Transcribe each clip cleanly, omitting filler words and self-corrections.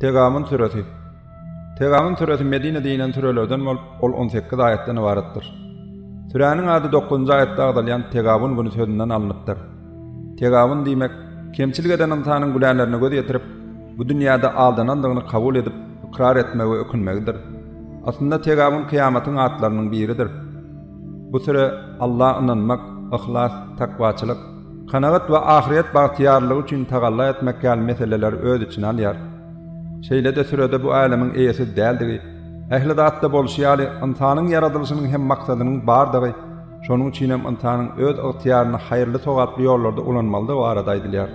Tegamün suresi. Tegamün suresi Medine dinen sürelerden ol 18 ayetden ibaretdir. Sürenin adı 9. ayette agdalyan Tegabun günü sözünden alınıptır. Tegabun demek, kemçilik eden insanın günahlarını göz getirip, bu dünyada aldanandığını kabul edip, ikrar etmek ve ökünmekdir. Aslında Tegabun kıyametin atlarının biridir. Bu süre Allah'a inanmak, ihlas, takvaçılık, kanaat ve ahiret bahtiyarlığı için tagalla etmek gal meseleler öz için alýar. Şeýle de sürede bu alemin eýesi däldi. Ähli zatda bolşýaly insanyň yaradylışynyň hem maksadynyň bardygy, şonuň üçin hem insanyň öz ihtiýaryny haýyrly sowaply ýollarda ulanmalydygy arada aýdylýar.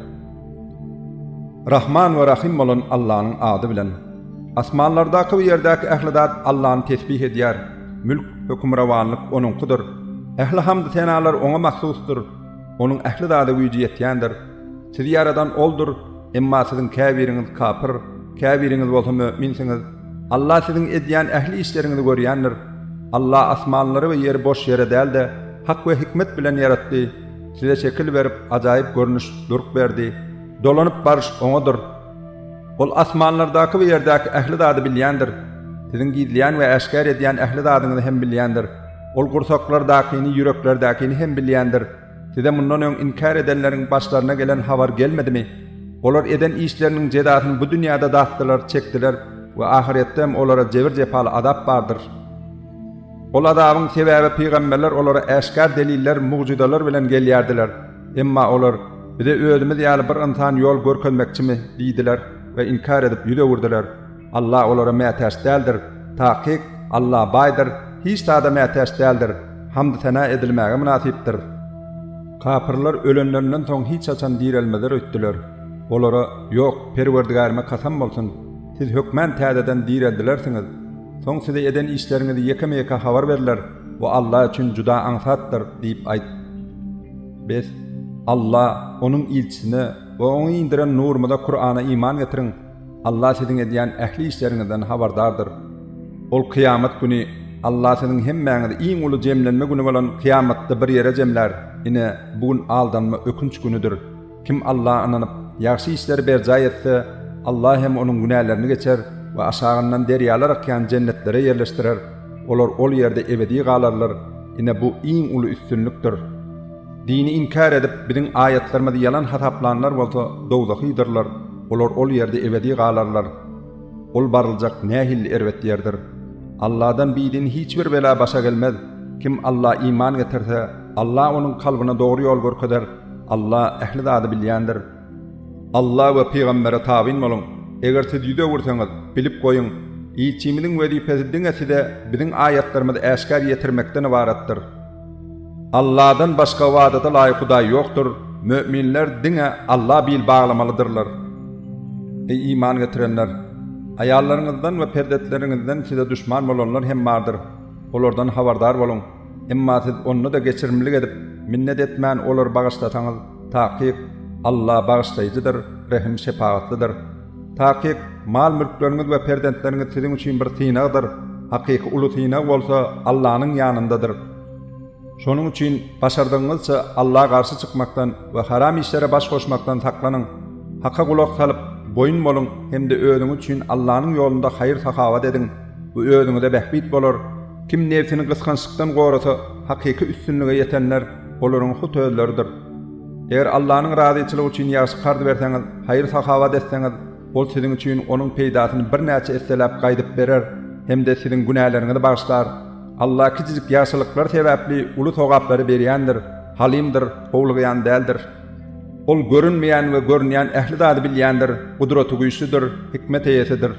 Rahman we Rahim bolan Allahyň ady bilen. Asmanlardaky we ýerdäki ähli zat Allahyny tesbih edýär. Mülk, hökümrawanlyk onunkydyr. Ähli hamd senalar oňa mahsusdur. Onuň ähli zady güýji ýetýändir. Sizi yaradan oldur, emma siziň käbiriňiz kafir, käbiriňiz bolsa möminsiňiz. Allah siziň edýän ähli işleriňizi görýändir. Allah asmanlary we ýeri boş ýere däldi, hak we hikmet bilen yaratdy. Size şekil berip ajaýyp görnüş durk berdi. Dolanyp barış oňadyr. Ol asmanlardaky we ýerdäki ähli zady bilýändir. Siziň gizlän we äşkär edýän ähli zadyňyzy hem bilýändir. Ol gursaklardakyny, yüreklerdakyny hem bilýändir. Size mundan öň inkar edenleriň başlaryna gelen habar gelmedimi? Olar eden işlerinin cedatyny bu dünyada dağıttılar, çekdiler ve ahiretde olara cebir cepaly adap bardır. Ol adabın sebäbi peýgamberler olara äşkar deliller, mucizalar bilen gelýärdiler. Emma olar bize özümiz ýaly bir insan ýol görkezmekçimi diýdiler ve inkar edip ýüze wurdylar. Allah olara mätäş däldir. Taýyk Allah baýdyr, hiç tada mätäş däldir. Hamd sana edilmäge münasipdir. Kafirler ölenlerinden soň hiç açan direlmeler ötdiler. Olara yok, Perwerdigarime kasam bolsun. Siz hökmen täzeden direldilersiňiz. Soň size eden işleriňizi ýeke-meke habar berler we Allah üçin juda aňsatdyr diýip aýt. Biz Allah onuň ilçisine we oňa indiren nurmyda Kur'ana iman getiriň. Allah siziň edýän ähli işleriňizden habardardyr. Ol kıyamet günü Allah siziň hemmäňizi iň uly jemlenme günü bolan kıyamatda bir ýere jemler. Ine bugün aldanma ökünç günüdür. Kim Allah'a inanyp ýaxşy işleri berjay etse, Allah hem onuň günälerini geçer we aşagyndan derýalar akýan cennetlere ýerleşdirer. Olar ol ýerde ebedi galarlar. Ine bu iň uly üstünlükdir. Dini inkar edip biziň ayetlerimizi yalan hataplanlar bolsa dowzakydyrylar. Olar ol ýerde ebedi galarlar. Ol barıljak nähil erwet ýerdir. Allah'dan biýdin hiç bir bela başa gelmez. Kim Allah iman getirse, Allah onuň kalbyna dogry ýol görkezer. Allah ähli zady bilýändir. Allah we peýgambere tabyn bolun. Eger siz ýüze wursaňyz, bilip goýuň, ilçimiň wezipesi diňe size biziň ayetlerimizi äşkar ýetirmekden ibaretdir. Allah'dan başga wagata laýyk Hudaý ýokdur. Möminler diňe Allah bil baglamalydyrlar. Ey iman getirenler, aýallaryňyzdan we perdetleriňizden size düşman bolanlar hem bardyr. Olardan habardar bolun. Emma siz onu da geçirmilik edip minnet etmän olar bagyşlasaňyz, taýyk Allah bagyşlaýjydyr, rahim şepaatlydyr. Taýyk mal mülkleriniz we perdentleriniz siziň üçin bir synagdyr. Hakyky uly synag bolsa Allahyň ýanyndadyr. Şonuň üçin başardyňyzça Allah'a garşy çykmakdan we haram işlere baş goşmakdan saklanyň. Hakka gulak salyp boyun bolun hemde özüňiz üçin Allahyň ýolunda haýyr sahawat ediň. Bu özüňize behbit bolar. Kim nefsini kıskançlıktan gorasa hakyky üstünlüge yetenler olaryň hut özleridir. Eger Allahyň razyçylygy üçin ýaşy gardy berseňiz, haýyr sahawat etseňiz, bol siziň üçin onuň peýdasyny bir näçe esselap gaýdyp berer, hemde siziň günäleriniňizi bagyşlar. Allah kiçik ýaşylyklar sebäpli uly sowapları berýändir, halimdir, howlugyan däldir. Ol görünmeýän we görünýän ähli zady bilýändir, gudraty güýçlüdir, hikmet eýesidir.